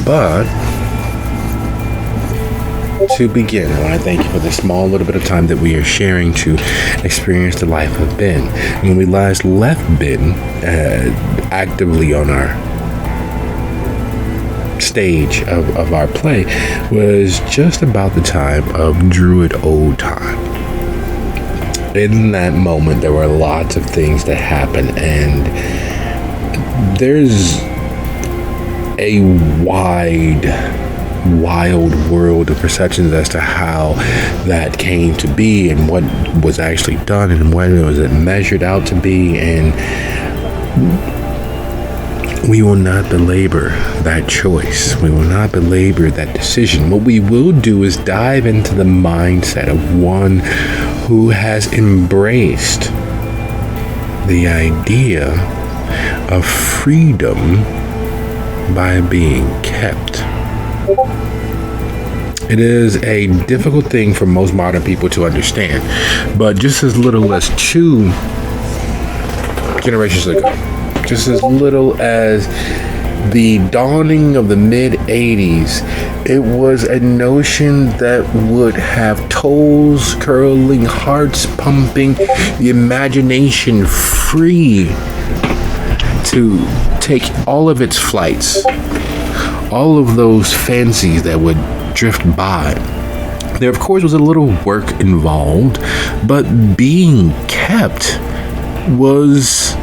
But to begin, I want to thank you for the small little bit of time that we are sharing to experience the life of Ben. When we last left Ben actively on our stage of our play was just about the time of Druid Old Time. In that moment, there were lots of things that happened, and there's a wild world of perceptions as to how that came to be and what was actually done and what it was measured out to be, and we will not belabor that choice. We will not belabor that decision. What we will do is dive into the mindset of one who has embraced the idea of freedom by being kept. It is a difficult thing for most modern people to understand, but just as little as 2 generations ago, just as little as the dawning of the mid-'80s, it was a notion that would have toes curling, hearts pumping, the imagination free to take all of its flights, all of those fancies that would drift by. There, of course, was a little work involved, but being kept was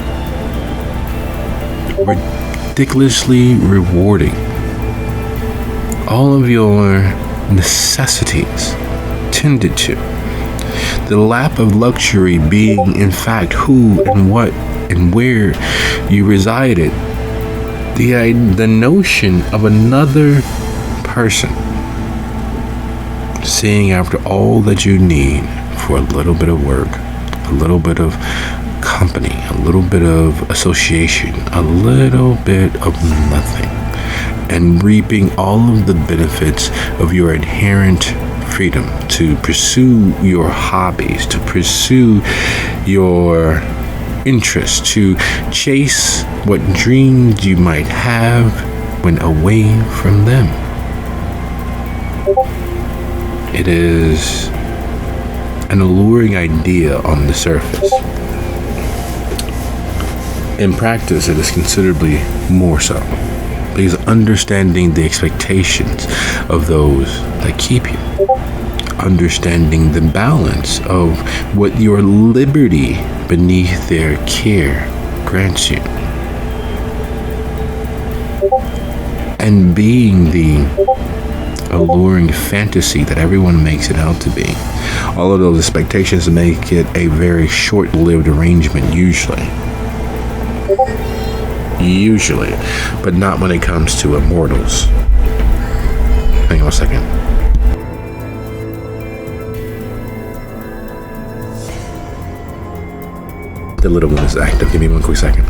ridiculously rewarding. All of your necessities tended to. The lap of luxury being, in fact, who and what and where you resided. The notion of another person seeing after all that you need for a little bit of work, a little bit of company, a little bit of association, a little bit of nothing, and reaping all of the benefits of your inherent freedom to pursue your hobbies, to pursue your interests, to chase what dreams you might have when away from them. It is an alluring idea on the surface. In practice, it is considerably more so, because understanding the expectations of those that keep you, understanding the balance of what your liberty beneath their care grants you, and being the alluring fantasy that everyone makes it out to be. All of those expectations make it a very short-lived arrangement usually, but not when it comes to immortals. Hang on a second. The little one is active. Give me one quick second.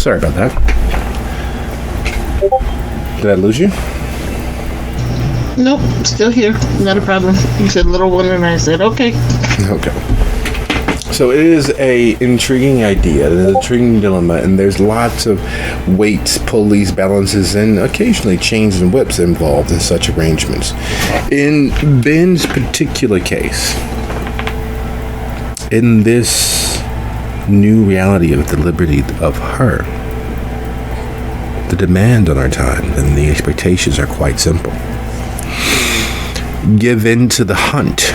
Sorry about that. Did I lose you? Nope, still here. Not a problem. You said little one, and I said okay. Okay. So it is a intriguing idea, an intriguing dilemma, and there's lots of weights, pulleys, balances, and occasionally chains and whips involved in such arrangements. In Ben's particular case, in this new reality of the liberty of her, the demand on our time and the expectations are quite simple. Give in to the hunt,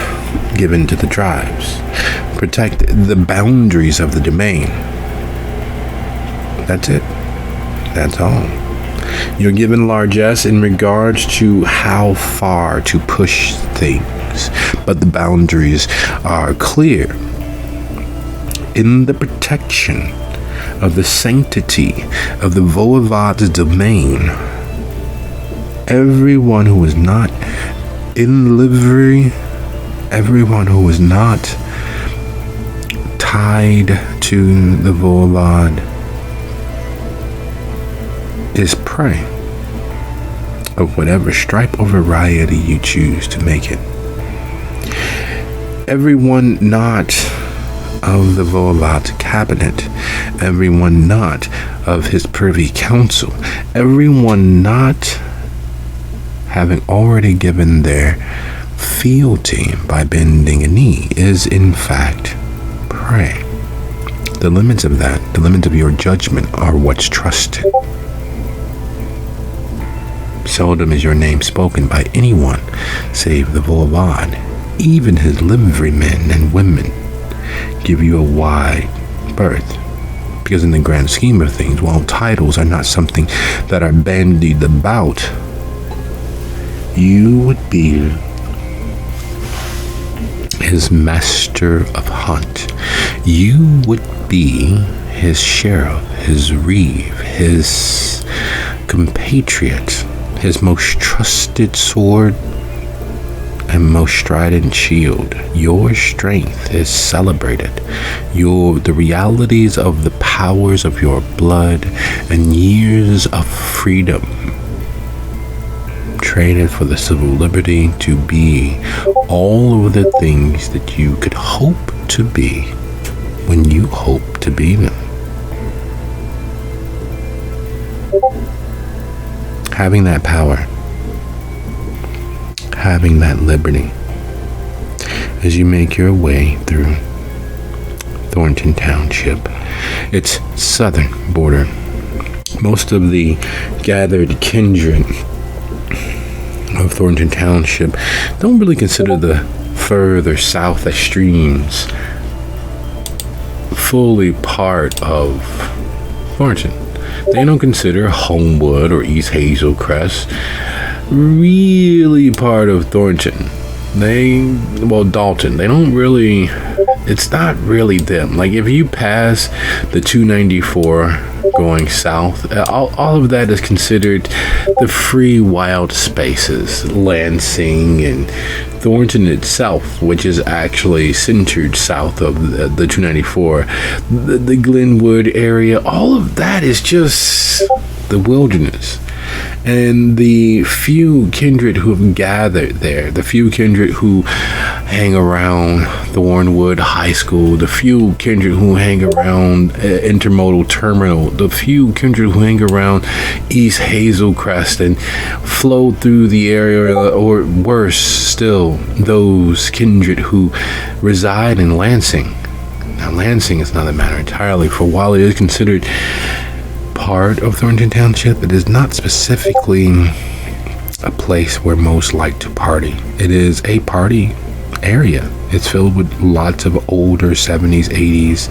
give in to the tribes, protect the boundaries of the domain. That's it. That's all. You're given largesse in regards to how far to push things, but the boundaries are clear. In the protection of the sanctity of the voivode's domain, everyone who is not in livery, everyone who is not tied to the voivode is prey of whatever stripe or variety you choose to make it. Everyone not of the voivode's cabinet, everyone not of his privy council, everyone not having already given their fealty by bending a knee is in fact prey. The limits of that, the limits of your judgment are what's trusted. Seldom is your name spoken by anyone save the voivode. Even his liverymen and women give you a wide berth, because in the grand scheme of things, while titles are not something that are bandied about, you would be his master of hunt. You would be his sheriff, his reeve, his compatriot, his most trusted sword and most strident shield. Your strength is celebrated. The realities of the powers of your blood and years of freedom traded for the civil liberty to be all of the things that you could hope to be when you hope to be them. Having that power, having that liberty, as you make your way through Thornton Township, its southern border. Most of the gathered kindred of Thornton Township don't really consider the further south extremes fully part of Thornton. They don't consider Homewood or East Hazelcrest really part of Thornton. Dalton, they don't really, it's not really them. Like if you pass the 294 going south, all of that is considered the free wild spaces. Lansing and Thornton itself, which is actually centered south of the 294, the Glenwood area, all of that is just the wilderness. And the few kindred who have gathered there, the few kindred who hang around Thornwood High School, the few kindred who hang around Intermodal Terminal, the few kindred who hang around East Hazelcrest and flow through the area, or worse still, those kindred who reside in Lansing. Now, Lansing is another matter entirely, for while it is considered part of Thornton Township, it is not specifically a place where most like to party. It is a party area. It's filled with lots of older 70s, 80s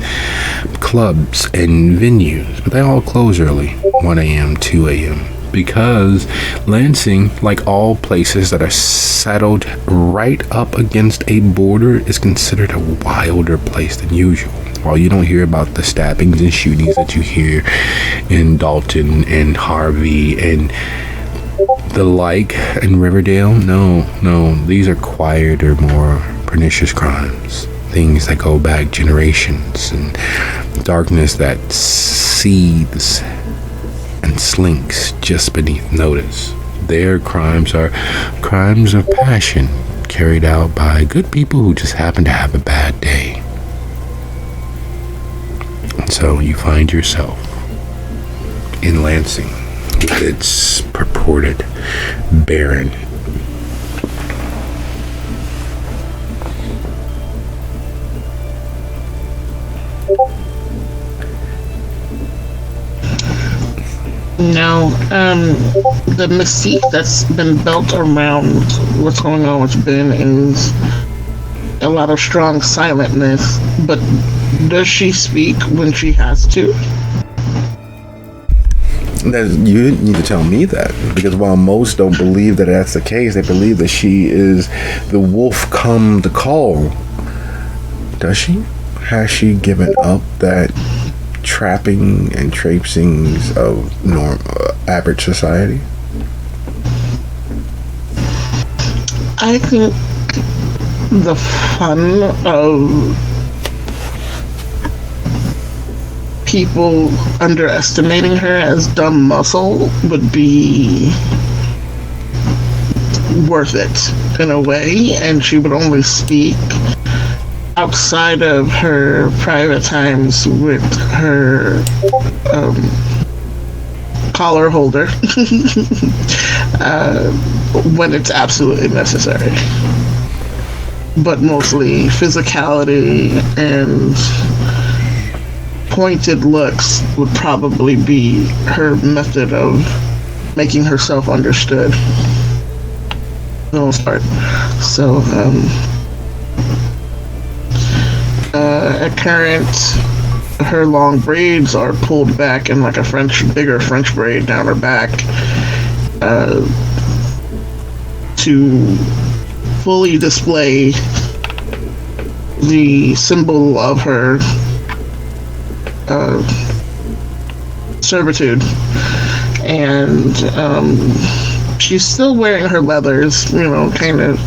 clubs and venues, but they all close early, 1 a.m., 2 a.m. because Lansing, like all places that are settled right up against a border, is considered a wilder place than usual. While you don't hear about the stabbings and shootings that you hear in Dalton and Harvey and the like in Riverdale, no, these are quieter, more pernicious crimes. Things that go back generations and darkness that seethes and slinks just beneath notice. Their crimes are crimes of passion carried out by good people who just happen to have a bad day. And so you find yourself in Lansing with its purported Baron. No, the mystique that's been built around what's going on with Ben is a lot of strong silentness, but does she speak when she has to? You need to tell me that, because while most don't believe that that's the case, they believe that she is the wolf come to call. Does she? Has she given up that trapping and traipsings of average society? I think the fun of people underestimating her as dumb muscle would be worth it in a way, and she would only speak outside of her private times with her collar holder when it's absolutely necessary. But mostly physicality and pointed looks would probably be her method of making herself understood. For the most part. So, at current, her long braids are pulled back in like a bigger French braid down her back to fully display the symbol of her servitude. And she's still wearing her leathers, kind of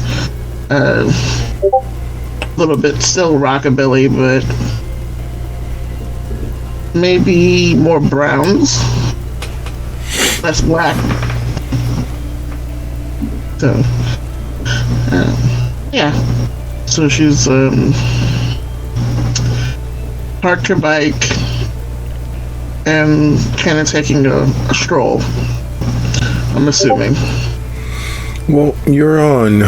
little bit still rockabilly, but maybe more browns, less black. So, yeah. So she's parked her bike and kind of taking a stroll, I'm assuming. Well, you're on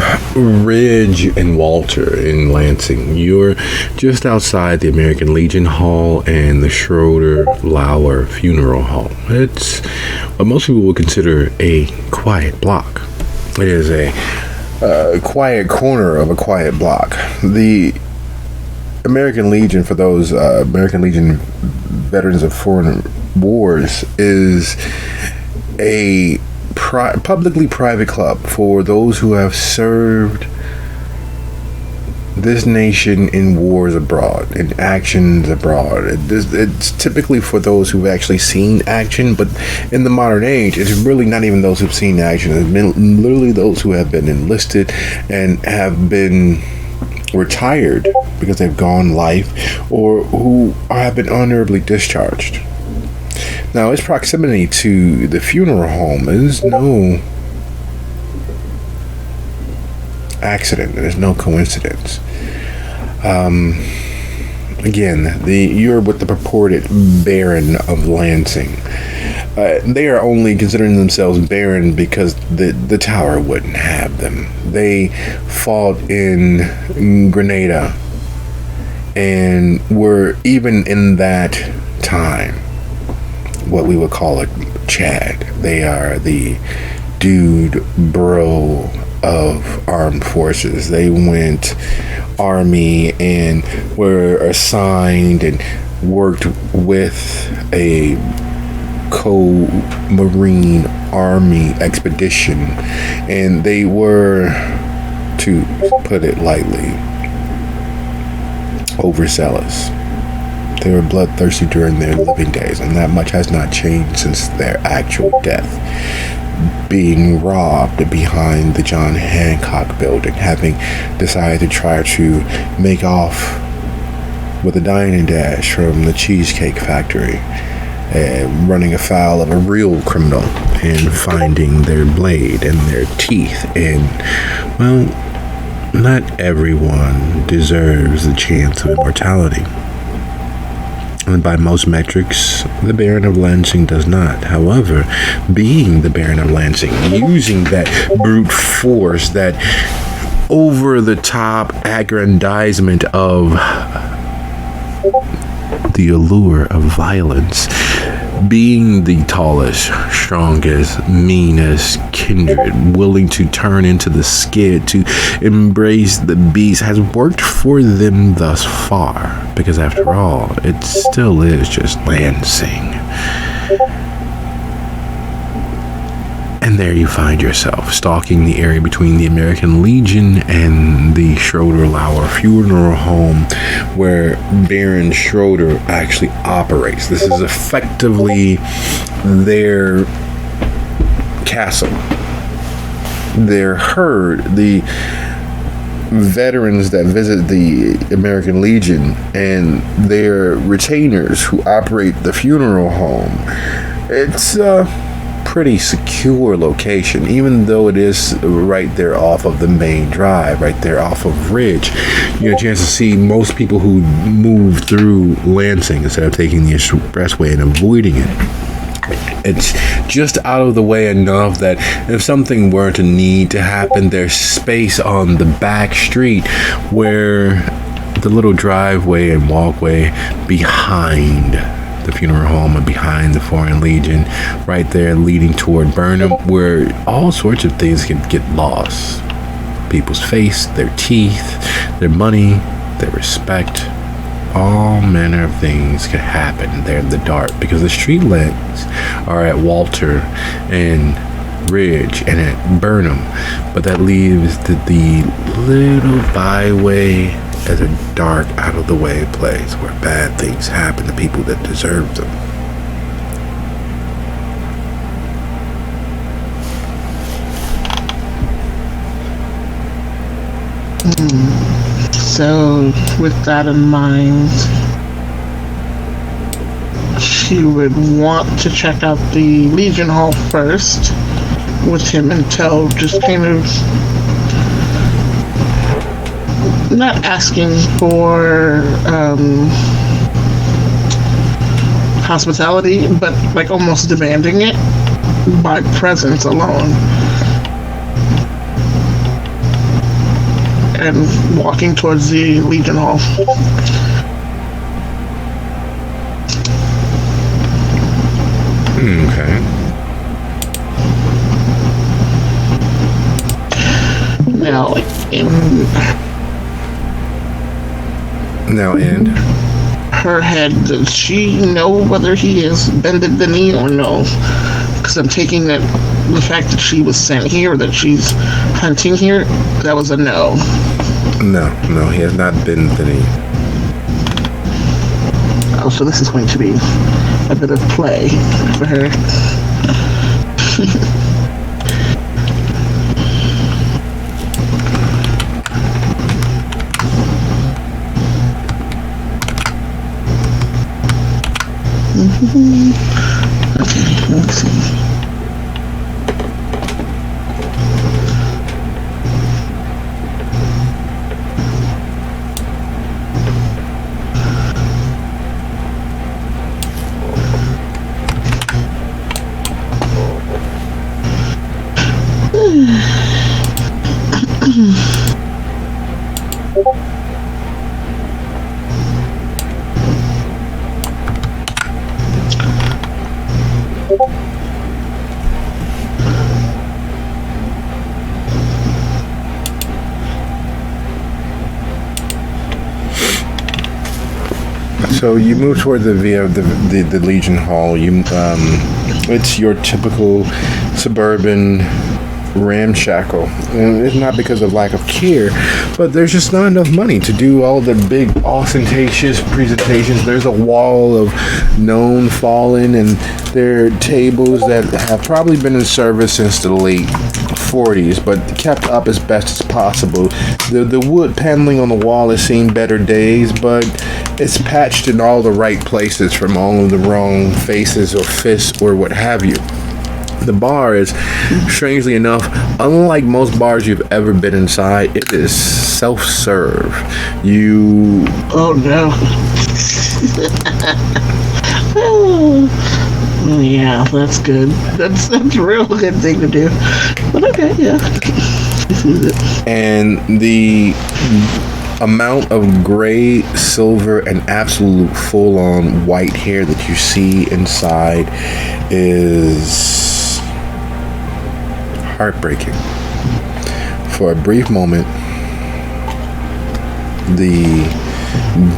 Ridge and Walter in Lansing. You're just outside the American Legion Hall and the Schroeder Lauer Funeral Home. It's what most people would consider a quiet block. It is a quiet corner of a quiet block. The American Legion, for those American Legion veterans of foreign wars, is a publicly private club for those who have served this nation in wars abroad, in actions abroad. It's typically for those who've actually seen action, but in the modern age, it's really not even those who've seen action. It's been literally those who have been enlisted and have been retired because they've gone life, or who have been honorably discharged. Now, its proximity to the funeral home is no accident. There's no coincidence. Again, you're with the purported Baron of Lansing. They are only considering themselves Baron because the tower wouldn't have them. They fought in Grenada and were, even in that time, what we would call a Chad. They are the dude bro of armed forces. They went army and were assigned and worked with a co-marine army expedition, and they were, to put it lightly, overzealous. They were bloodthirsty during their living days, and that much has not changed since their actual death. Being robbed behind the John Hancock building, having decided to try to make off with a dine and dash from the Cheesecake Factory, running afoul of a real criminal and finding their blade and their teeth. And, well, not everyone deserves the chance of immortality. And by most metrics, the Baron of Lansing does not. However, being the Baron of Lansing, using that brute force, that over-the-top aggrandizement of the allure of violence, being the tallest, strongest, meanest kindred, willing to turn into the skid, to embrace the beast, has worked for them thus far. Because after all, it still is just Lansing. And there you find yourself, stalking the area between the American Legion and the Schroeder-Lauer Funeral Home, where Baron Schroeder actually operates. This is effectively their castle, their herd, the veterans that visit the American Legion, and their retainers who operate the funeral home. It's pretty secure location, even though it is right there off of the main drive, right there off of Ridge. You get a chance to see most people who move through Lansing instead of taking the expressway and avoiding it. It's just out of the way enough that if something were to need to happen, there's space on the back street where the little driveway and walkway behind the funeral home and behind the Foreign Legion, right there leading toward Burnham, where all sorts of things can get lost. People's face, their teeth, their money, their respect, all manner of things can happen there in the dark, because the street lamps are at Walter and Ridge and at Burnham, but that leaves the little byway as a dark, out-of-the-way place where bad things happen to people that deserve them. So, with that in mind, she would want to check out the Legion Hall first with him until just kind of not asking for hospitality, but like almost demanding it by presence alone. And walking towards the Legion Hall. Okay. Now, in her head, does she know whether he has bended the knee or no? Because I'm taking that the fact that she was sent here, that she's hunting here, that was a no. No, he has not been the knee. Oh, so this is going to be a bit of play for her. Okay, let's see. So you move toward the Legion Hall. It's your typical suburban ramshackle, and it's not because of lack of care, but there's just not enough money to do all the big ostentatious presentations. There's a wall of known fallen, and there are tables that have probably been in service since the late 40s, but kept up as best as possible. The wood paneling on the wall has seen better days, but it's patched in all the right places from all of the wrong faces or fists or what have you. The bar is, strangely enough, unlike most bars you've ever been inside, it is self-serve. You... Oh no. Yeah, that's good. That's a real good thing to do. But okay, yeah. And the amount of gray, silver, and absolute full-on white hair that you see inside is heartbreaking. For a brief moment, the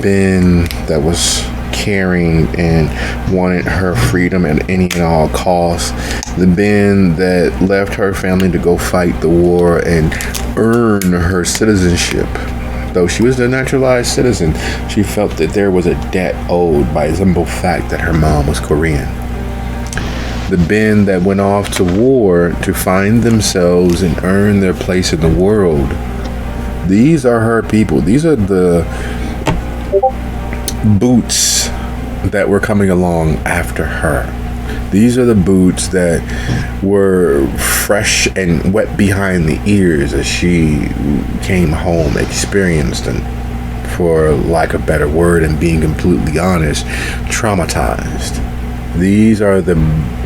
Ben that was caring and wanted her freedom at any and all costs, the Ben that left her family to go fight the war and earn her citizenship, though she was a naturalized citizen, she felt that there was a debt owed by the simple fact that her mom was Korean. The Ben that went off to war to find themselves and earn their place in the world. These are her people. These are the boots that were coming along after her. These are the boots that were fresh and wet behind the ears as she came home, experienced, and for lack of a better word and being completely honest, traumatized. These are the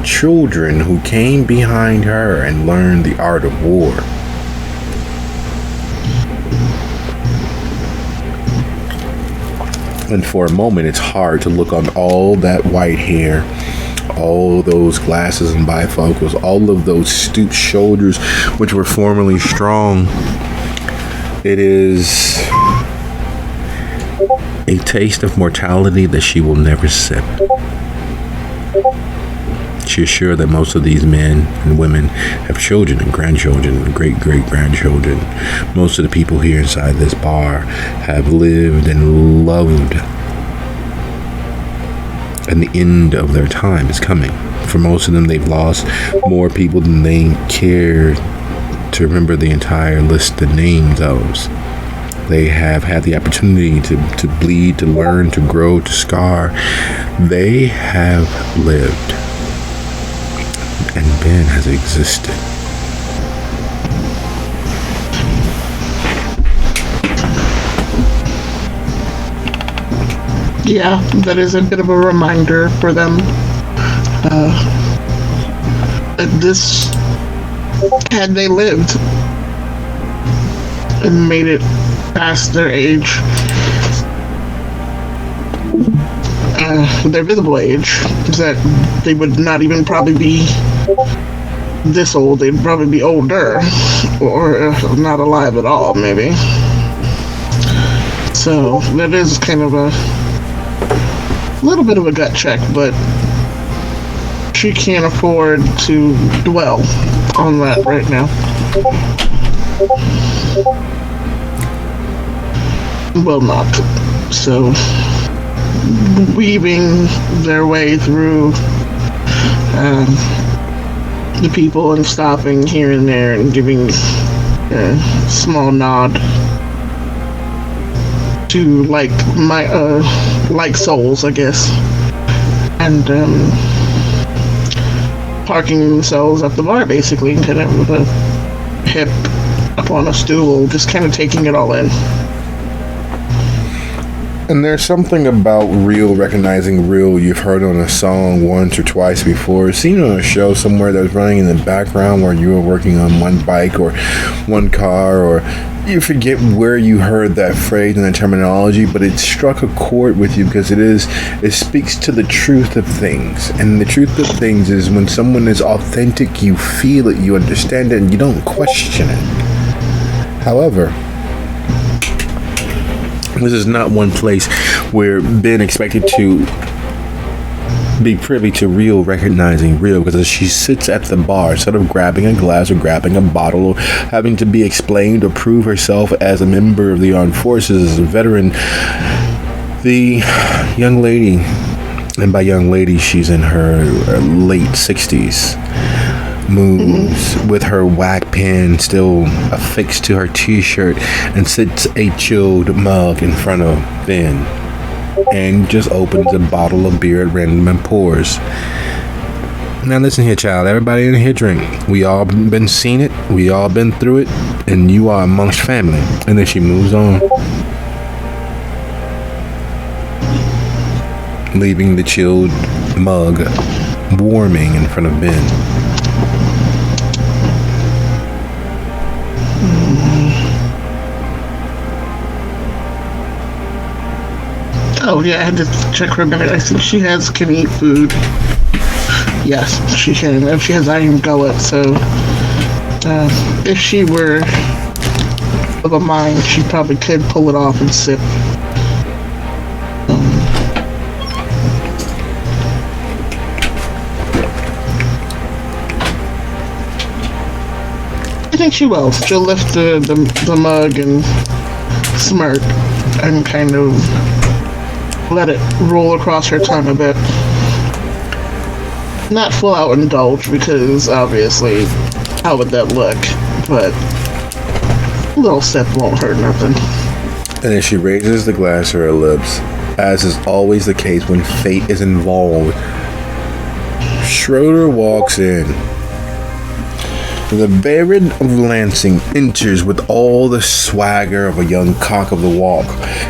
children who came behind her and learned the art of war. And for a moment, it's hard to look on all that white hair, all those glasses and bifocals, all of those stooped shoulders, which were formerly strong. It is a taste of mortality that she will never sip. She is sure that most of these men and women have children and grandchildren and great-great-grandchildren. Most of the people here inside this bar have lived and loved, and the end of their time is coming. For most of them, they've lost more people than they care to remember the entire list of names of. They have had the opportunity to bleed, to learn, to grow, to scar. They have lived. And Ben has existed. Yeah, that is a bit of a reminder for them. This, had they lived and made it past their age, their visible age, that they would not even probably be this old. They'd probably be older, or not alive at all, maybe. So that is kind of a little bit of a gut check, but she can't afford to dwell on that right now. Well, not. So, weaving their way through the people and stopping here and there and giving a small nod to like souls, I guess, and parking themselves at the bar, basically, kind of with a hip up on a stool, just kind of taking it all in. And there's something about real, recognizing real you've heard on a song once or twice before, seen on a show somewhere that was running in the background where you were working on one bike or one car, or you forget where you heard that phrase and the terminology, but it struck a chord with you because it speaks to the truth of things. And the truth of things is when someone is authentic, you feel it, you understand it, and you don't question it. However, this is not one place where Ben expected to be privy to real, recognizing real, because as she sits at the bar, instead of grabbing a glass or grabbing a bottle or having to be explained or prove herself as a member of the armed forces, as a veteran, the young lady, and by young lady she's in her late 60s, moves with her whack pen still affixed to her t-shirt and sits a chilled mug in front of Ben and just opens a bottle of beer at random and pours. Now listen here, child. Everybody in here drink. We all been seen it. We all been through it. And you are amongst family. And then she moves on, leaving the chilled mug warming in front of Ben. Oh yeah, I had to check her a minute. I think she can eat food. Yes, she can. And she has iron gullet, so if she were of a mind, she probably could pull it off and sip. I think she will. She'll lift the mug and smirk and kind of let it roll across her tongue a bit. Not full out indulge, because obviously, how would that look? But a little sip won't hurt nothing. And as she raises the glass to her lips, as is always the case when fate is involved, Schroeder walks in. The Baron of Lansing enters with all the swagger of a young cock of the walk.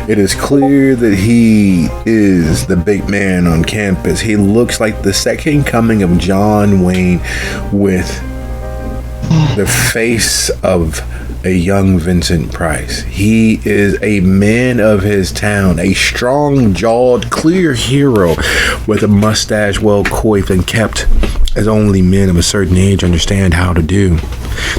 It is clear that he is the big man on campus. He looks like the second coming of John Wayne with the face of a young Vincent Price. He is a man of his town, a strong-jawed, clear hero with a mustache well coiffed and kept as only men of a certain age understand how to do.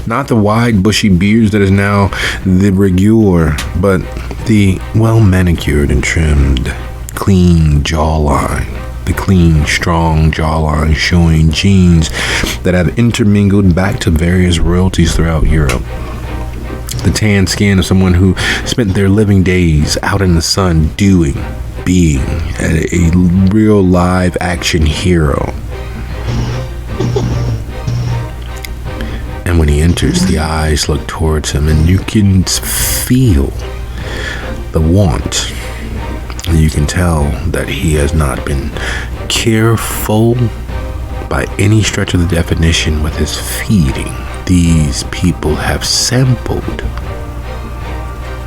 Not the wide, bushy beards that is now the rigueur, but the well-manicured and trimmed, clean jawline. The clean, strong jawline showing genes that have intermingled back to various royalties throughout Europe. The tan skin of someone who spent their living days out in the sun being a real live action hero. And when he enters, the eyes look towards him, and you can feel the want. You can tell that he has not been careful by any stretch of the definition with his feeding. These people have sampled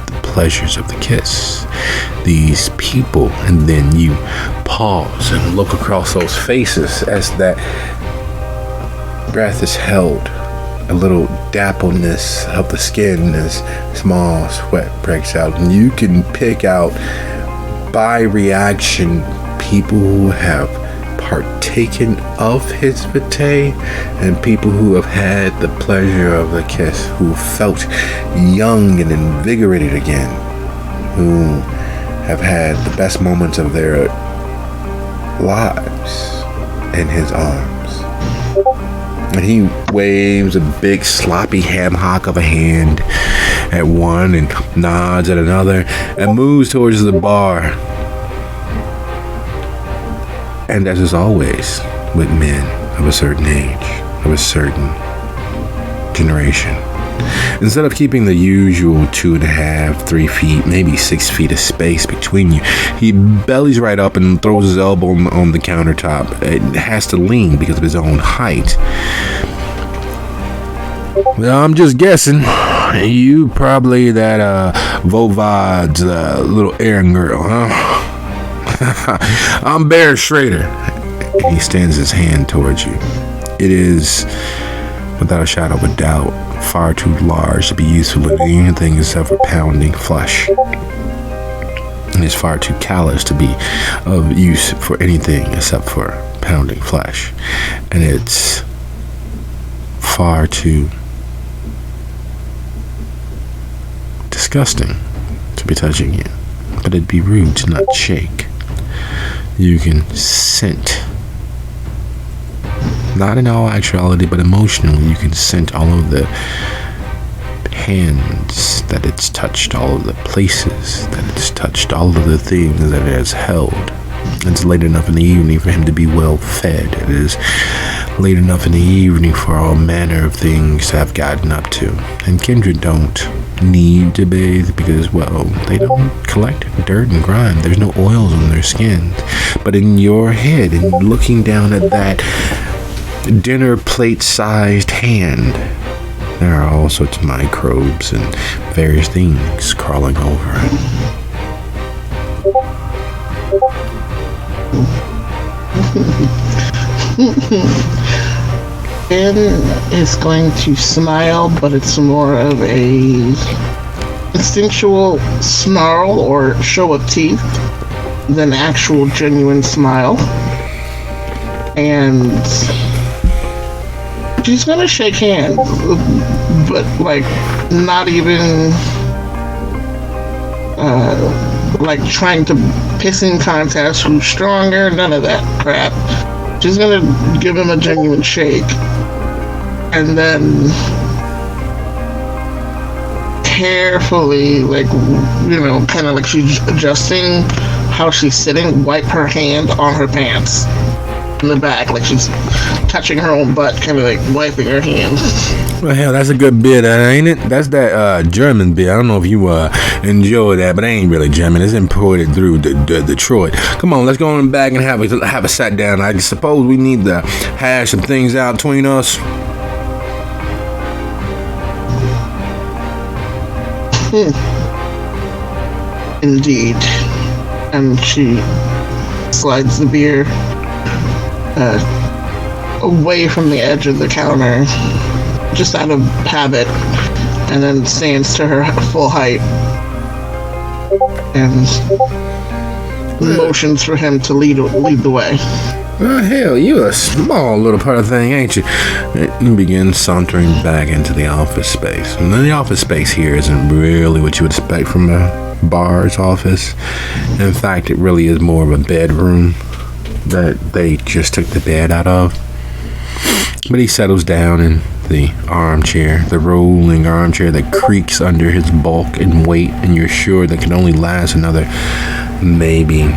the pleasures of the kiss. These people, and then you pause and look across those faces as that breath is held. A little dappleness of the skin as small sweat breaks out, and you can pick out by reaction people who have partaken of his vitae and people who have had the pleasure of the kiss, who felt young and invigorated again, who have had the best moments of their lives in his arms. And he waves a big sloppy ham hock of a hand at one and nods at another and moves towards the bar. And as is always with men of a certain age, of a certain generation, instead of keeping the usual 2.5, 3 feet, maybe 6 feet of space between you, he bellies right up and throws his elbow on the countertop. It has to lean because of his own height. Well, I'm just guessing. You probably that Vovod's little errand girl, huh? I'm Bear Schrader. He extends his hand towards you. It is, without a shadow of a doubt, far too large to be useful in anything except for pounding flesh. And it's far too callous to be of use for anything except for pounding flesh. And it's far too disgusting to be touching you. But it'd be rude to not shake. You can scent, not in all actuality, but emotionally, you can scent all of the hands that it's touched, all of the places that it's touched, all of the things that it has held. It's late enough in the evening for him to be well fed. It is late enough in the evening for all manner of things to have gotten up to. And kindred don't need to bathe because, well, they don't collect dirt and grime. There's no oils on their skins. But in your head, and looking down at that dinner plate-sized hand, there are all sorts of microbes and various things crawling over it. Ben is going to smile, but it's more of a instinctual snarl or show of teeth than actual genuine smile. And she's gonna shake hands, but like not even like trying to pissing contest who's stronger, none of that crap. She's gonna give him a genuine shake. And then carefully, like, kind of like she's adjusting how she's sitting, wipe her hand on her pants in the back, like she's touching her own butt, kind of like wiping her hand. Well, hell, that's a good bit, ain't it? That's that German bit. I don't know if you enjoy that, but it ain't really German. It's imported through Detroit. Come on, let's go on back and have a sat down. I suppose we need to hash some things out between us. Indeed. And she slides the beer away from the edge of the counter, just out of habit, and then stands to her full height and motions for him to lead the way. Oh, hell, you a small little part of the thing, ain't you? You begin sauntering back into the office space. And the office space here isn't really what you would expect from a bar's office. In fact, it really is more of a bedroom that they just took the bed out of. But he settles down in the armchair, the rolling armchair that creaks under his bulk and weight, and you're sure that can only last another maybe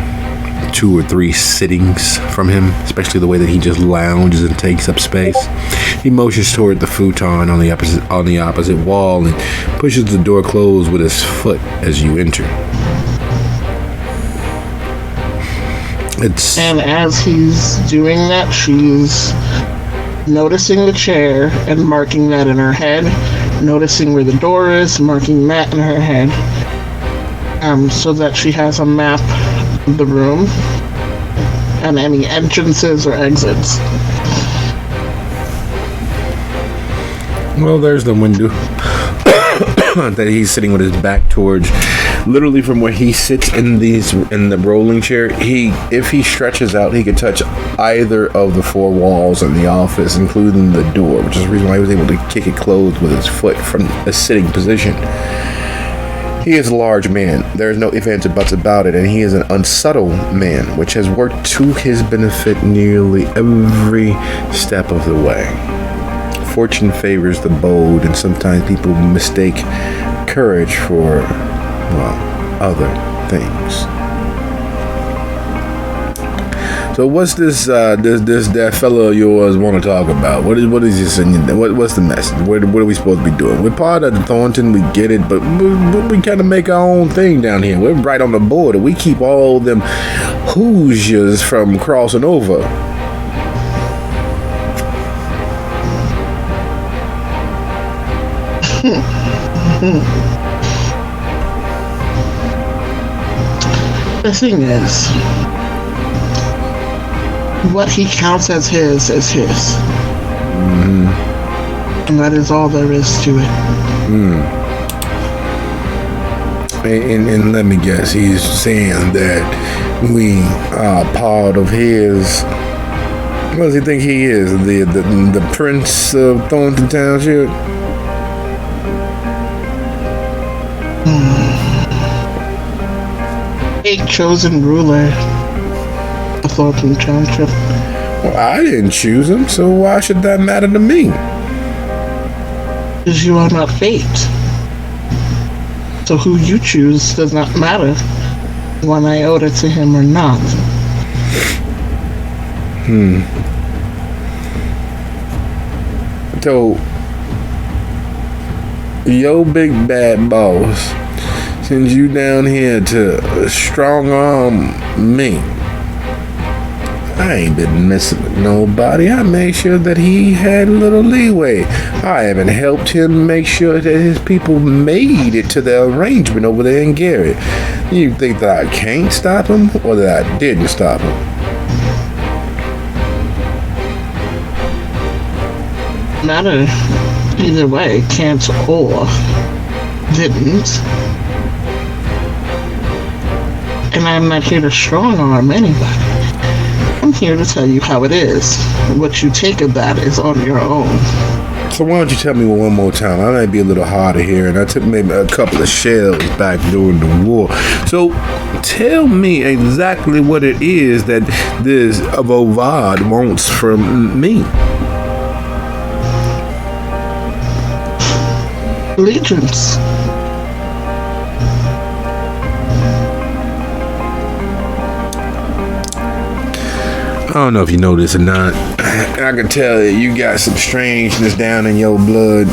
2 or 3 sittings from him, especially the way that he just lounges and takes up space. He motions toward the futon on the opposite wall and pushes the door closed with his foot as you enter. And as he's doing that, she's noticing the chair and marking that in her head, noticing where the door is, marking that in her head, so that she has a map of the room and any entrances or exits. Well, there's the window that he's sitting with his back towards. Literally from where he sits in the rolling chair, if he stretches out, he could touch either of the 4 walls in the office, including the door, which is the reason why he was able to kick it closed with his foot from a sitting position. He is a large man. There is no ifs, ands, or buts about it, and he is an unsubtle man, which has worked to his benefit nearly every step of the way. Fortune favors the bold, and sometimes people mistake courage for, well, other things. So what's this that fellow of yours want to talk about? What is this? What's the message? What are we supposed to be doing? We're part of the Thornton, we get it, but we kind of make our own thing down here. We're right on the border. We keep all them Hoosiers from crossing over. The thing is, what he counts as his is his. Mm-hmm. And that is all there is to it. And let me guess, he's saying that we are part of his. What does he think he is? The Prince of Thornton Township? A chosen ruler of Thornton Township. Well, I didn't choose him, so why should that matter to me? Because you are not fate. So who you choose does not matter, 1 iota to him or not. told your big bad boss sends you down here to strong arm me. I ain't been messing with nobody. I made sure that he had a little leeway. I even helped him make sure that his people made it to the arrangement over there in Garrett. You think that I can't stop him, or that I didn't stop him? Matter either way, can't or didn't. And I'm not here to strong arm anybody. I'm here to tell you how it is. What you take of that is on your own. So why don't you tell me one more time? I might be a little hard of hearing. I took maybe a couple of shells back during the war. So tell me exactly what it is that this Vovad wants from me. Allegiance. I don't know if you know this or not. I can tell that you got some strangeness down in your blood.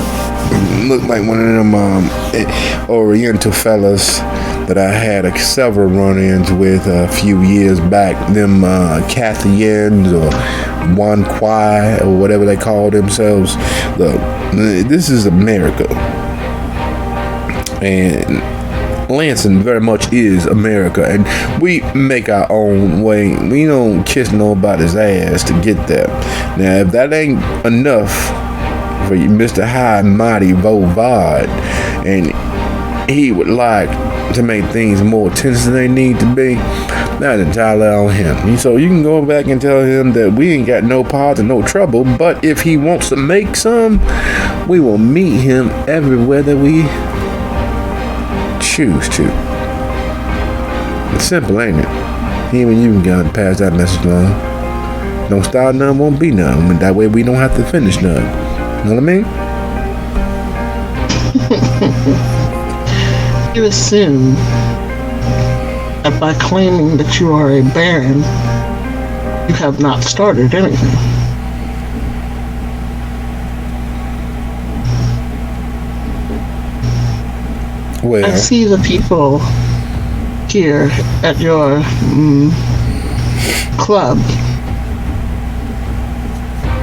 Look like one of them Oriental fellas that I had several run-ins with a few years back. Them Catholians or Wan Kwai or whatever they call themselves. Look, this is America. And Lansing very much is America, and we make our own way. We don't kiss nobody's ass to get there. Now, if that ain't enough for you, Mr. High and Mighty Vovad, and he would like to make things more tense than they need to be, that's entirely on him. So you can go back and tell him that we ain't got no parts and no trouble, but if he wants to make some, we will meet him everywhere that we choose to. It's simple, ain't it? Even you can go pass that message along. Don't start none, won't be none. That way we don't have to finish none. You know what I mean? You assume that by claiming that you are a baron, you have not started anything. Well, I see the people here at your club.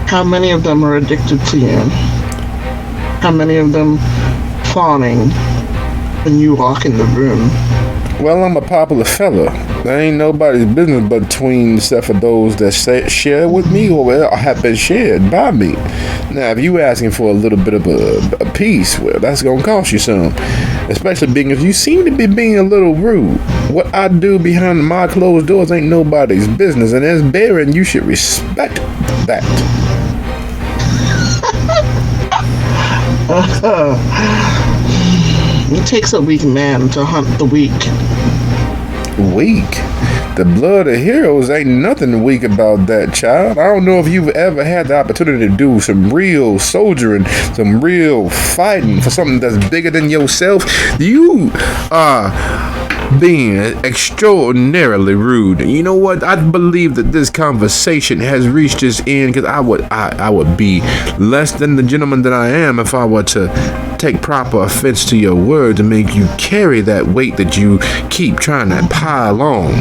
How many of them are addicted to you? How many of them fawning when you walk in the room? well, I'm a popular fella. There ain't nobody's business between except for those that share with me or have been shared by me. Now, if you asking for a little bit of a piece, well, that's gonna cost you some. Especially being if you seem to be being a little rude. What I do behind my closed doors ain't nobody's business, and as Baron, you should respect that. It takes a weak man to hunt the weak. Weak? The blood of heroes ain't nothing weak about that, child. I don't know if you've ever had the opportunity to do some real soldiering, some real fighting for something that's bigger than yourself. You are being extraordinarily rude. You know what? I believe that this conversation has reached its end because I would be less than the gentleman that I am if I were to take proper offense to your words and make you carry that weight that you keep trying to pile on.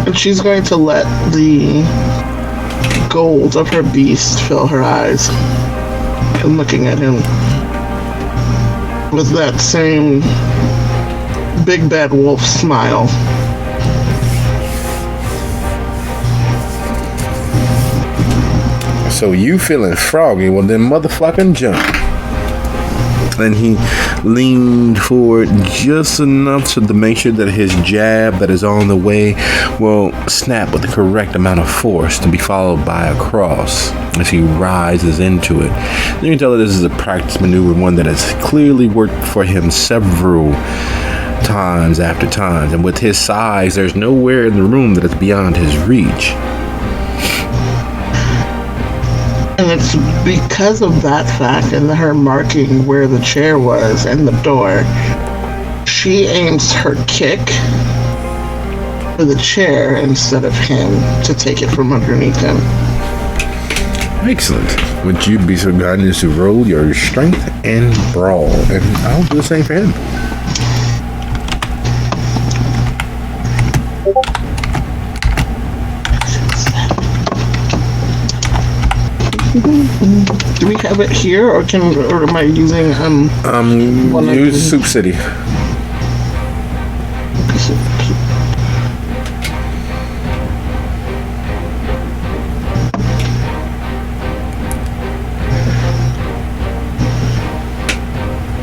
And she's going to let the gold of her beast fill her eyes. And looking at him with that same big bad wolf smile. So you feeling froggy? Well, then motherfucking jump. And he leaned forward just enough to make sure that his jab that is on the way will snap with the correct amount of force to be followed by a cross as he rises into it. You can tell that this is a practice maneuver, one that has clearly worked for him several times after times. And with his size, there's nowhere in the room that is beyond his reach. And it's because of that fact and her marking where the chair was and the door, she aims her kick for the chair instead of him to take it from underneath him. Excellent. Would you be so kind as to roll your strength and brawl? And I'll do the same for him. Do we have it here, or am I using use Soup City.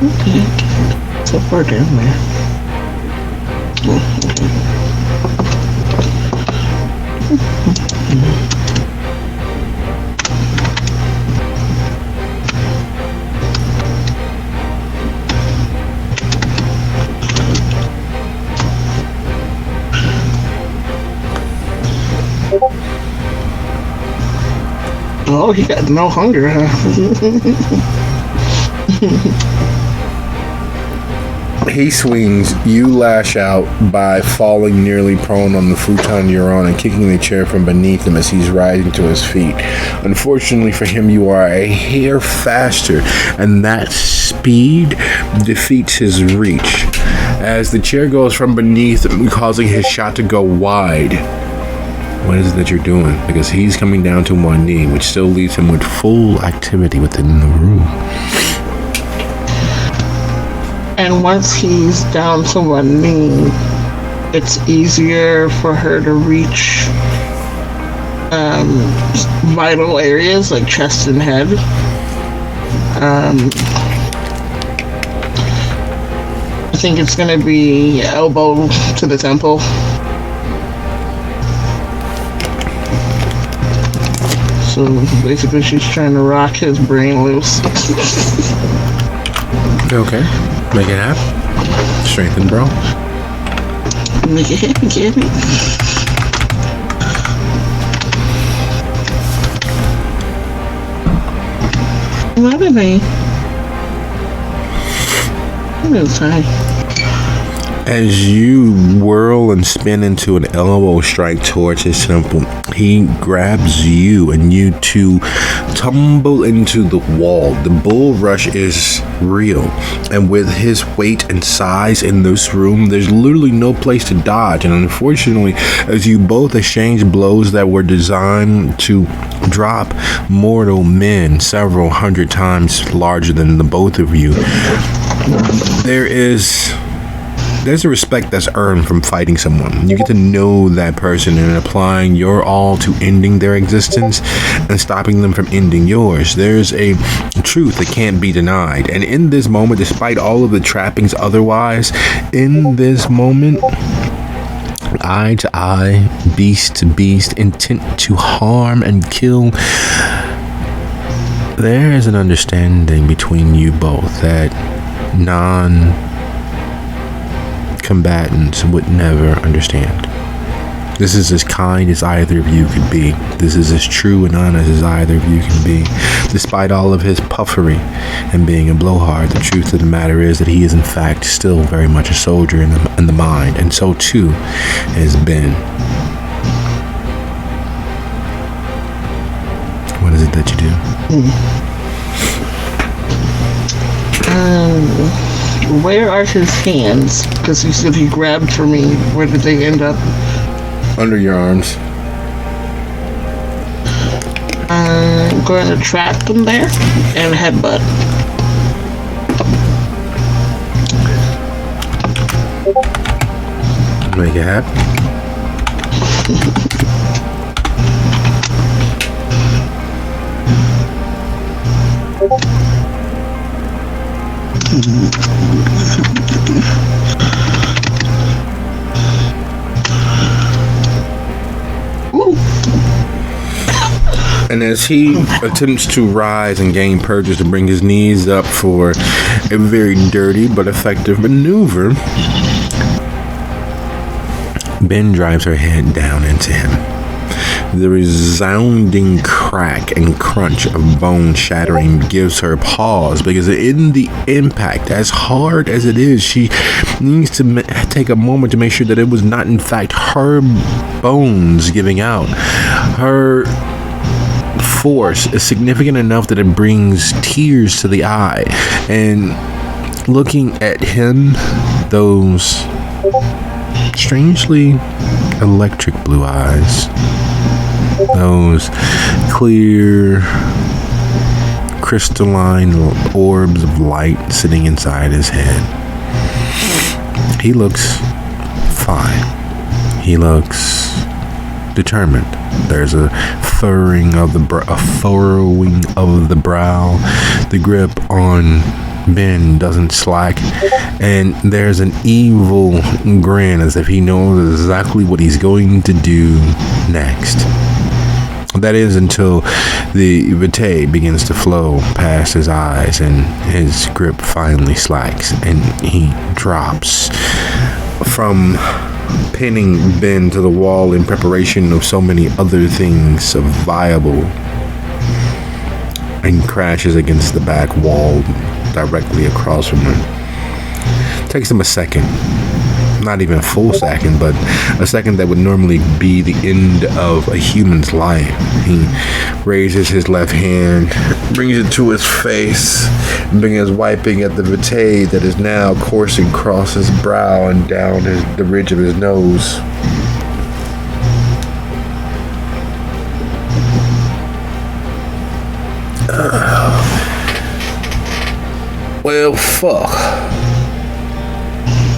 Okay, so far down there. Oh, he got no hunger, huh? He swings, you lash out by falling nearly prone on the futon you're on and kicking the chair from beneath him as he's rising to his feet. Unfortunately for him, you are a hair faster, and that speed defeats his reach. As the chair goes from beneath him, causing his shot to go wide. What is it that you're doing? Because he's coming down to one knee, which still leaves him with full activity within the room. And once he's down to one knee, it's easier for her to reach vital areas like chest and head. I think it's going to be elbow to the temple. So basically she's trying to rock his brain loose. Okay. Make it happen. Strengthen, bro. Make it happen, Gabby. What are they? I'm inside. As you whirl and spin into an elbow strike towards his temple, he grabs you and you two tumble into the wall. The bull rush is real, and with his weight and size in this room, there's literally no place to dodge. And unfortunately, as you both exchange blows that were designed to drop mortal men several hundred times larger than the both of you, there's a respect that's earned from fighting someone. You get to know that person and applying your all to ending their existence and stopping them from ending yours. There's a truth that can't be denied. And in this moment, despite all of the trappings otherwise, in this moment, eye to eye, beast to beast, intent to harm and kill, there is an understanding between you both that non-combatants would never understand. This is as kind as either of you could be. This is as true and honest as either of you can be. Despite all of his puffery and being a blowhard, the truth of the matter is that he is in fact still very much a soldier in the mind, and so too has Ben. What is it that you do? Where are his hands? Because you said he grabbed for me. Where did they end up? Under your arms. I'm going to trap them there and headbutt. Make it happen. And as he attempts to rise and gain purchase to bring his knees up for a very dirty but effective maneuver, Ben drives her head down into him. The resounding crack and crunch of bone shattering gives her pause, because in the impact, as hard as it is, she needs to take a moment to make sure that it was not in fact her bones giving out. Her force is significant enough that it brings tears to the eye. And looking at him, those strangely electric blue eyes, those clear crystalline orbs of light sitting inside his head, he looks fine. He looks determined. There's a furrowing of the brow. The grip on Ben doesn't slack, and there's an evil grin as if he knows exactly what he's going to do next. That is until the vitae begins to flow past his eyes and his grip finally slacks and he drops from pinning Ben to the wall in preparation of so many other things viable, and crashes against the back wall directly across from him. Takes him a second, not even a full second, but a second that would normally be the end of a human's life. He raises his left hand, brings it to his face, and begins wiping at the vitae that is now coursing across his brow and down the ridge of his nose. Well, fuck.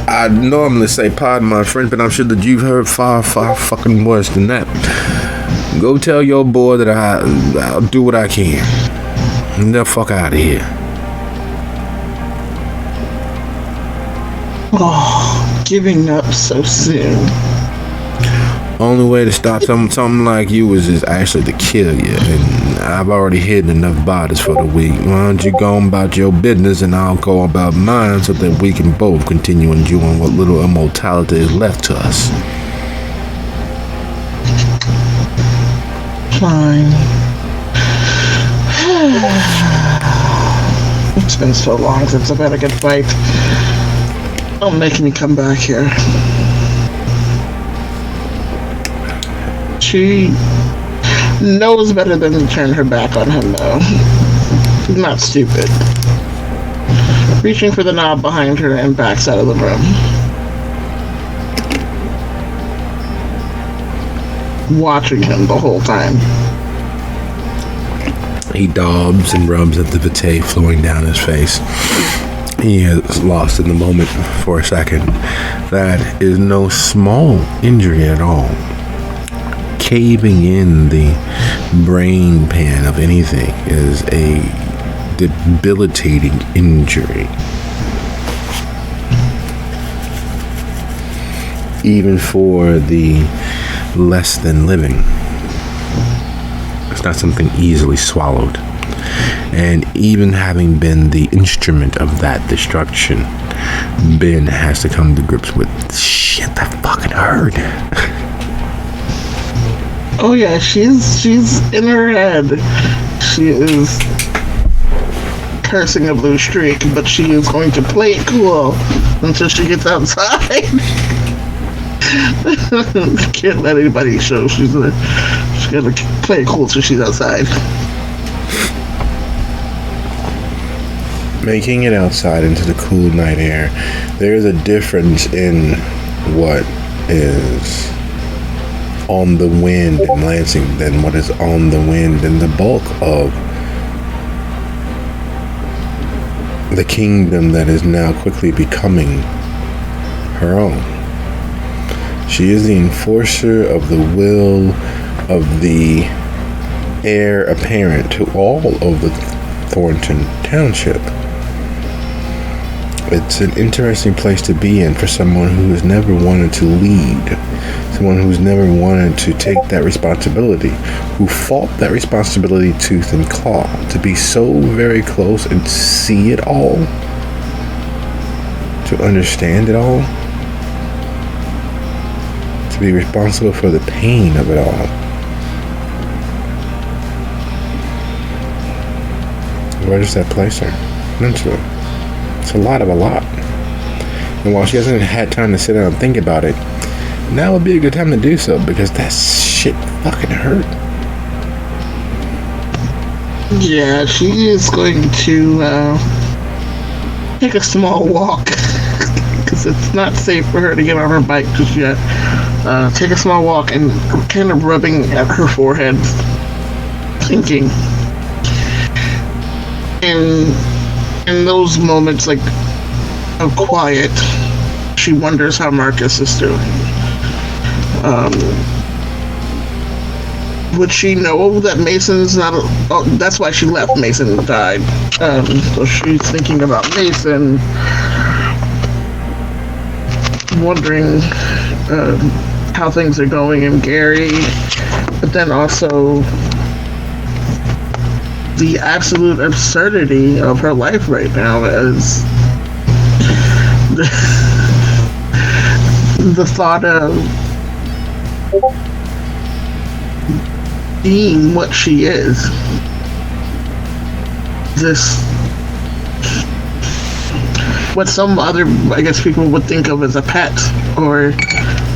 I normally say pardon my French, but I'm sure that you've heard far fucking worse than that. Go tell your boy that I'll do what I can. And the fuck out of here. Oh, giving up so soon. Only way to stop something like you is actually to kill you, and I've already hidden enough bodies for the week. Why don't you go about your business and I'll go about mine, so that we can both continue enjoying what little immortality is left to us. Fine. It's been so long since I've had a good fight. Don't make me come back here. She knows better than to turn her back on him, though. She's not stupid. Reaching for the knob behind her and backs out of the room. Watching him the whole time. He daubs and rubs at the vitae flowing down his face. He is lost in the moment for a second. That is no small injury at all. Caving in the brain pan of anything is a debilitating injury. Even for the less than living. It's not something easily swallowed. And even having been the instrument of that destruction, Ben has to come to grips with shit that fucking hurt. Oh yeah, she's in her head. She is cursing a blue streak, but she is going to play it cool until she gets outside. Can't let anybody show she's gonna play it cool till she's outside. Making it outside into the cool night air, there is a difference in what is on the wind in Lansing than what is on the wind in the bulk of the kingdom that is now quickly becoming her own. She is the enforcer of the will of the heir apparent to all of the Thornton Township. It's an interesting place to be in for someone who has never wanted to lead, someone who's never wanted to take that responsibility, who fought that responsibility tooth and claw, to be so very close and see it all, to understand it all, to be responsible for the pain of it all. Where does that place her? Mentally. It's a lot of a lot. And while she hasn't had time to sit down and think about it, now would be a good time to do so, because that shit fucking hurt. Yeah, she is going to take a small walk because it's not safe for her to get on her bike just yet. Take a small walk and kind of rubbing at her forehead, thinking. In those moments, like, of quiet, she wonders how Marcus is doing. Would she know that Mason's not? Oh, that's why she left. Mason died. So she's thinking about Mason, wondering how things are going in Gary, but then also the absolute absurdity of her life right now as the thought of being what she is. This, what some other, I guess, people would think of as a pet or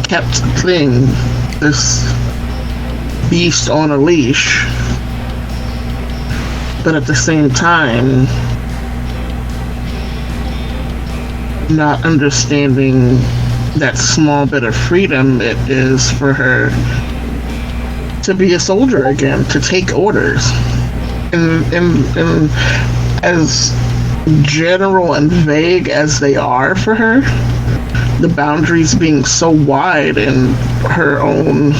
kept thing. This beast on a leash. But at the same time, not understanding that small bit of freedom it is for her to be a soldier again, to take orders. And as general and vague as they are for her, the boundaries being so wide in her own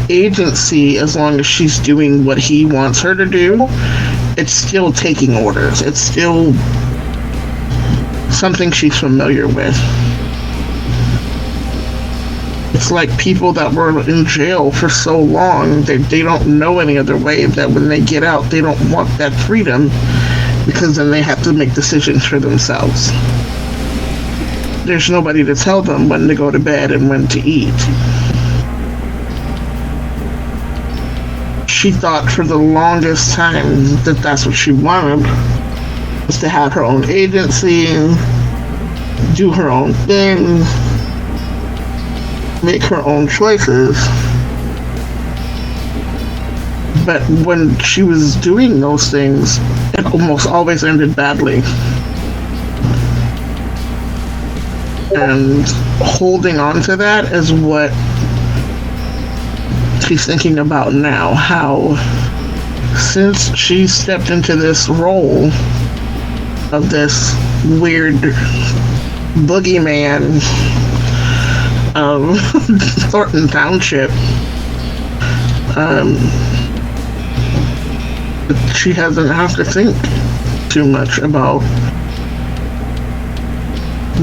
agency, as long as she's doing what he wants her to do, it's still taking orders. It's still something she's familiar with. It's like people that were in jail for so long, they don't know any other way, that when they get out, they don't want that freedom, because then they have to make decisions for themselves. There's nobody to tell them when to go to bed and when to eat. She thought for the longest time that that's what she wanted, was to have her own agency, do her own thing, make her own choices. But when she was doing those things, it almost always ended badly. And holding on to that is what she's thinking about now. How, since she stepped into this role of this weird boogeyman of Thornton Township, she doesn't have to think too much about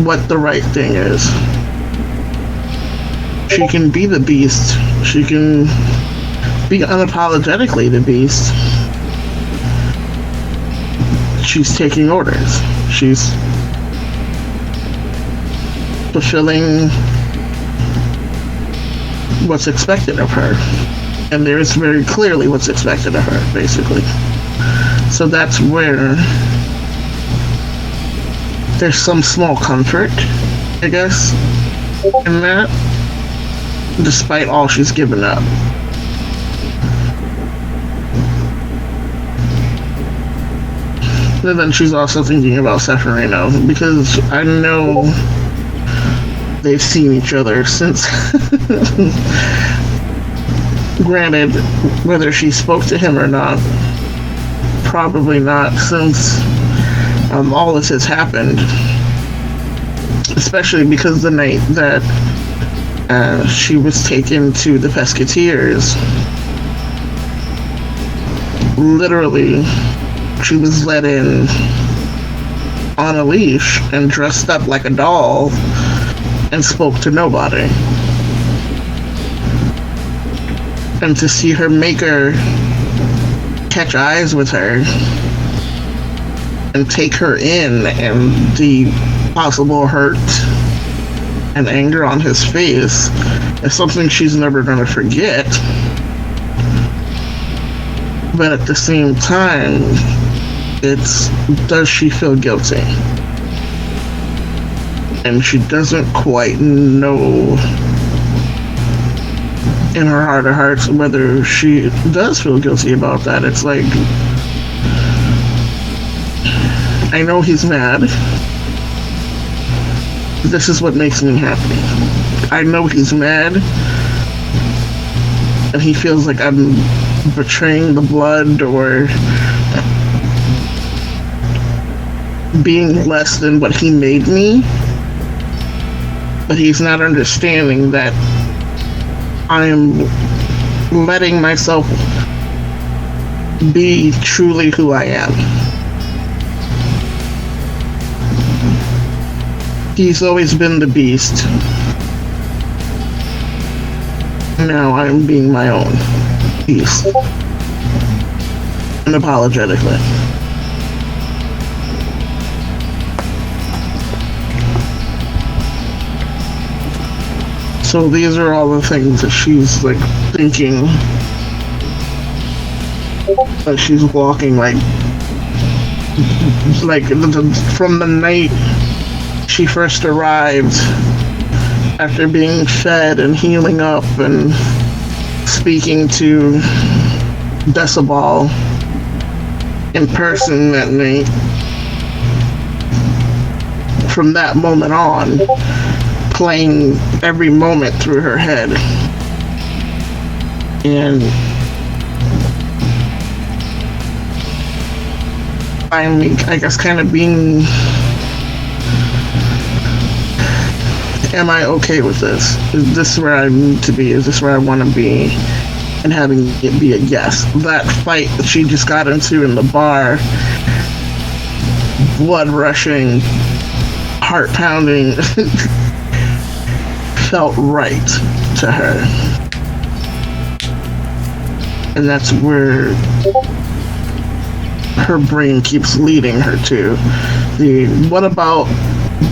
what the right thing is. She can be the beast. She can be unapologetically the beast. She's taking orders. She's fulfilling what's expected of her. And there's very clearly what's expected of her, basically. So that's where there's some small comfort, I guess, in that, despite all she's given up. And then she's also thinking about Seferino, because I know they've seen each other since. Granted, whether she spoke to him or not, probably not, since all this has happened. Especially because the night that she was taken to the Pesketeers, literally, she was let in on a leash and dressed up like a doll and spoke to nobody. And to see her maker catch eyes with her and take her in, and the possible hurt and anger on his face is something she's never going to forget. but at the same time, it's, does she feel guilty? And she doesn't quite know in her heart of hearts whether she does feel guilty about that. It's like, I know he's mad. This is what makes me happy. I know he's mad, and he feels like I'm betraying the blood or being less than what he made me. But he's not understanding that I'm letting myself be truly who I am. He's always been the beast. Now I'm being my own beast. Unapologetically. So these are all the things that she's like thinking as she's walking, like from the night she first arrived after being fed and healing up and speaking to Decebal in person that night. From that moment on, playing every moment through her head. And finally, I guess, kind of being, am I okay with this? Is this where I need to be? Is this where I want to be? And having it be a yes. That fight that she just got into in the bar, blood rushing, heart pounding, felt right to her. And that's where her brain keeps leading her to. The what about,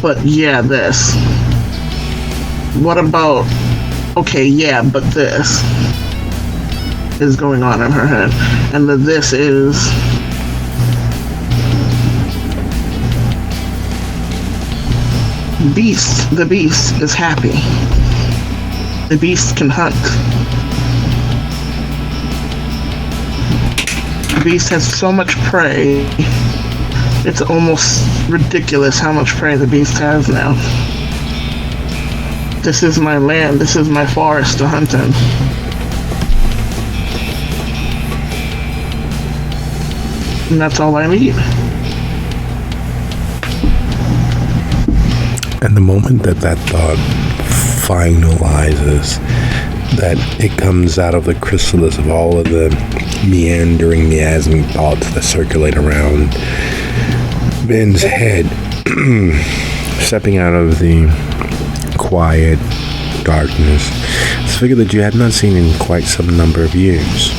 but yeah, this. What about, okay, yeah, but this is going on in her head. And the this is, the beast is happy. The beast can hunt. The beast has so much prey, it's almost ridiculous how much prey the beast has now. This is my land, this is my forest to hunt in. And that's all I need. And the moment that thought finalizes, that it comes out of the chrysalis of all of the meandering, miasmic thoughts that circulate around Ben's head, stepping out of the quiet darkness, it's a figure that you had not seen in quite some number of years.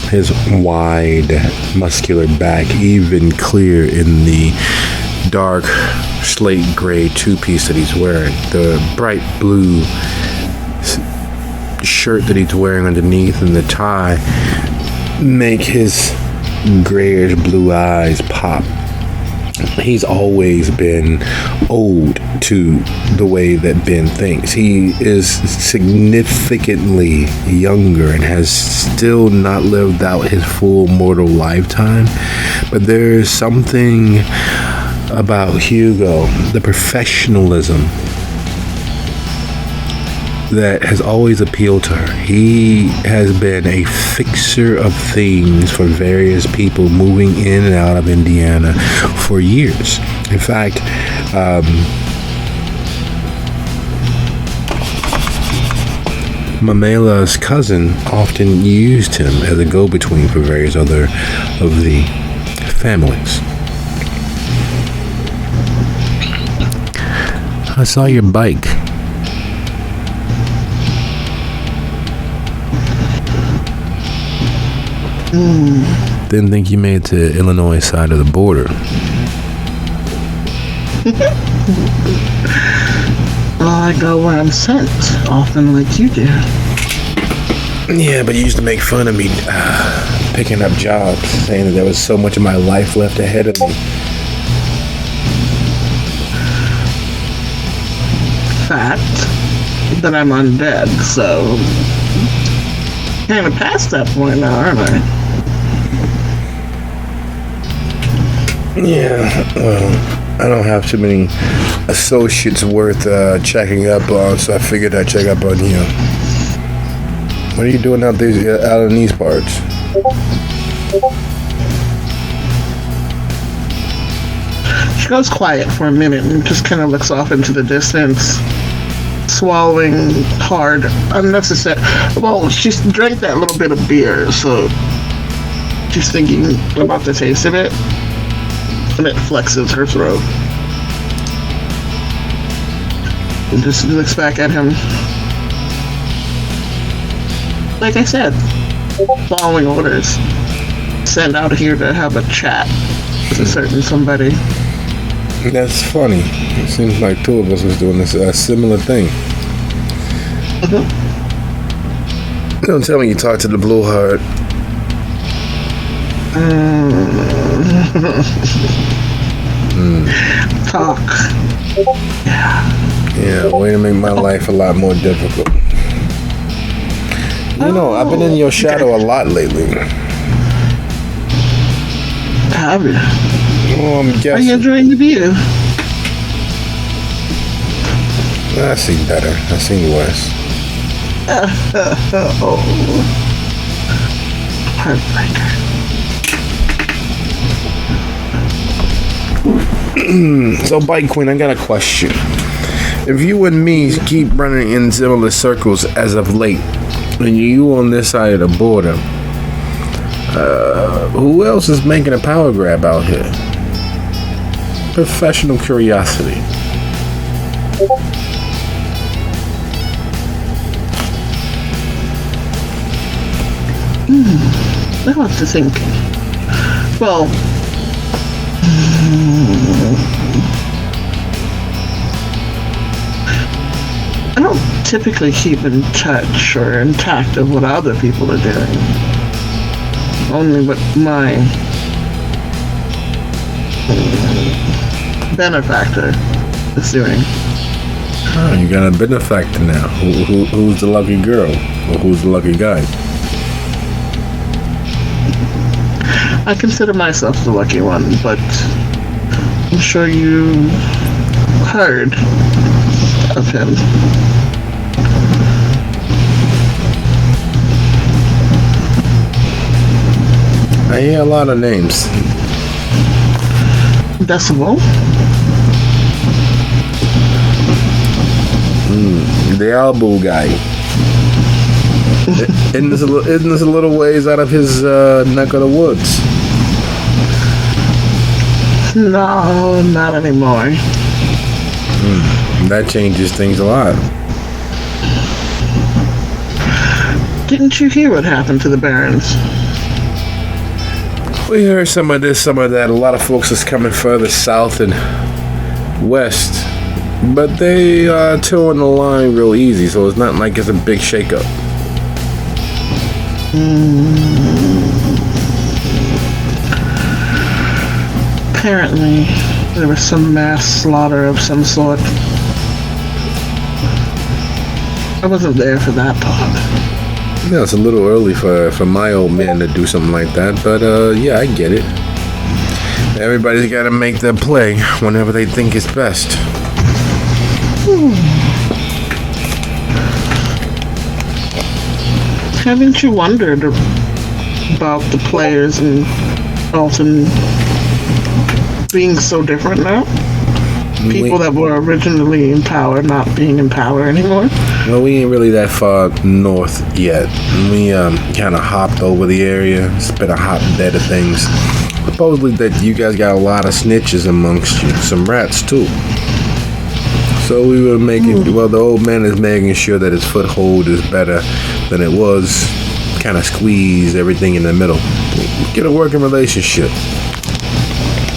His wide, muscular back, even clear in the dark slate gray two-piece that he's wearing, the bright blue shirt that he's wearing underneath, and the tie make his grayish blue eyes pop. He's always been owed to the way that Ben thinks. He is significantly younger and has still not lived out his full mortal lifetime. But there's something about Hugo, the professionalism that has always appealed to her. He has been a fixer of things for various people moving in and out of Indiana for years. In fact, Mamela's cousin often used him as a go-between for various other of the families. I saw your bike. Didn't think you made it to Illinois side of the border. Well, I go where I'm sent, often like you do. Yeah, but you used to make fun of me picking up jobs, saying that there was so much of my life left ahead of me. Fact that I'm undead, so kind of past that point now, aren't I? Yeah, well, I don't have too many associates worth checking up on, so I figured I'd check up on you. What are you doing out in these parts? She goes quiet for a minute and just kind of looks off into the distance, swallowing hard, unnecessary. Well, she drank that little bit of beer, so she's thinking about the taste of it, and it flexes her throat. And just looks back at him. Like I said, following orders. Sent out here to have a chat with a certain somebody. That's funny. It seems like two of us was doing this similar thing. Don't tell me you talked to the Blue Heart. Talk. Yeah, way to make my life a lot more difficult. You know, I've been in your shadow a lot lately. Have you? Well, I'm Are you guessing. enjoying the view? I've seen better. I've seen worse. Oh. Heartbreaker. So, Bite Queen, I got a question. If you and me keep running in similar circles as of late, and you on this side of the border, who else is making a power grab out here? Professional curiosity. I have to think. Well, I don't typically keep in touch or intact of what other people are doing. Only what my benefactor is doing. Oh, you got a benefactor now. Who's the lucky girl? Or who's the lucky guy? I consider myself the lucky one, but I'm sure you heard of him. I hear a lot of names. Decebal? The elbow guy. Isn't this a little ways out of his neck of the woods? No, not anymore. That changes things a lot. Didn't you hear what happened to the Barons? We heard some of this, some of that. A lot of folks is coming further south and west, but they are towing the line real easy, so it's not like it's a big shakeup. Apparently, there was some mass slaughter of some sort. I wasn't there for that part. Yeah, it's a little early for my old man to do something like that, but yeah, I get it. Everybody's got to make their play whenever they think it's best. Haven't you wondered about the players in Alton being so different now? People that were originally in power not being in power anymore? Well, we ain't really that far north yet. We kind of hopped over the area. It's been a hot bed of things. Supposedly that you guys got a lot of snitches amongst you. Some rats, too. So we were making, well, the old man is making sure that his foothold is better than it was. Kind of squeeze everything in the middle. Get a working relationship.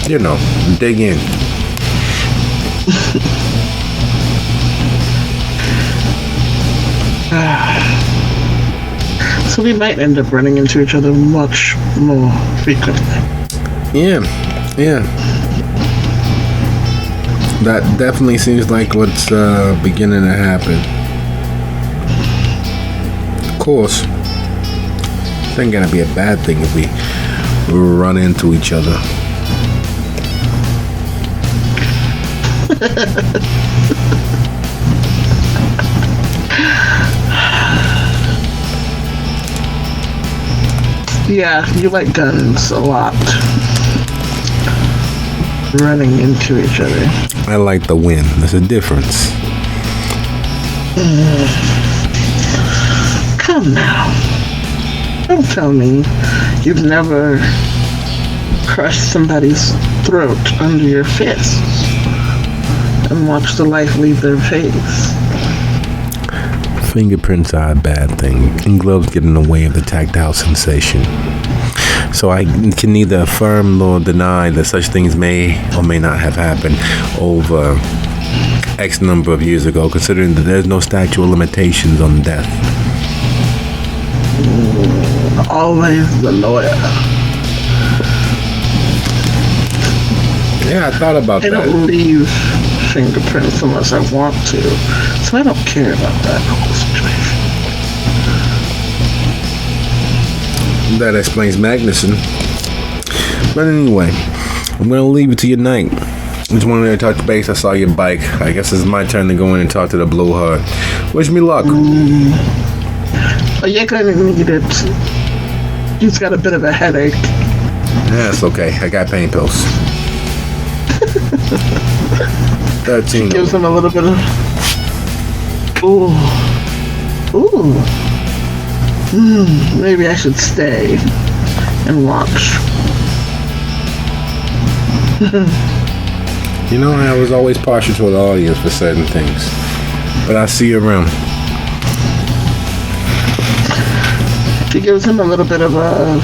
You know, dig in. So we might end up running into each other much more frequently. Yeah, yeah. That definitely seems like what's beginning to happen. Of course, it ain't gonna be a bad thing if we run into each other. Yeah, you like guns a lot. Running into each other. I like the win. There's a difference. Come now. Don't tell me you've never crushed somebody's throat under your fists and watched the life leave their face. Fingerprints are a bad thing, and gloves get in the way of the tactile sensation. So I can neither affirm nor deny that such things may or may not have happened over X number of years ago, considering that there's no statute of limitations on death. Always the lawyer. Yeah, I thought about I that. don't leave fingerprints unless I want to, so I don't care about that whole situation. That explains Magnuson. But anyway, I'm gonna leave it to your night. Just wanted to touch base. I saw your bike. I guess it's my turn to go in and talk to the blowhard. Wish me luck. Oh, you're gonna need it. He's got a bit of a headache. Yeah, it's okay. I got pain pills. 13. Gives him a little bit of. Ooh. Ooh. Maybe I should stay and watch. You know, I was always partial to the audience for certain things. But I see you around. She gives him a little bit of a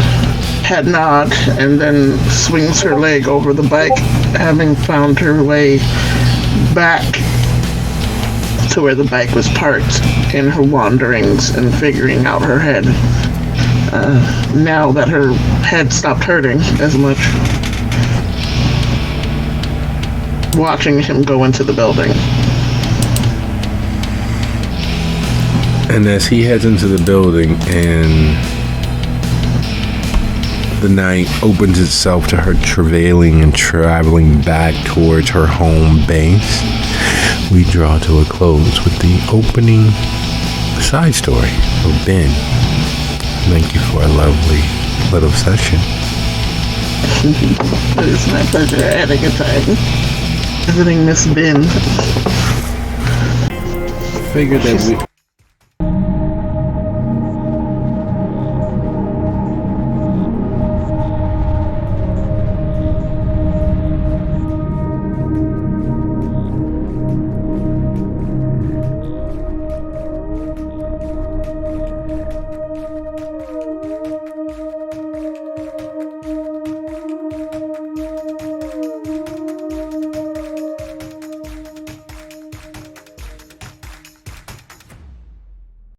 head nod and then swings her leg over the bike, having found her way back to where the bike was parked in her wanderings and figuring out her head. Now that her head stopped hurting as much. Watching him go into the building. And as he heads into the building and the night opens itself to her travailing and traveling back towards her home base, we draw to a close with the opening side story of Ben. Thank you for a lovely little session. It's my pleasure having a time visiting Miss Ben. Figured that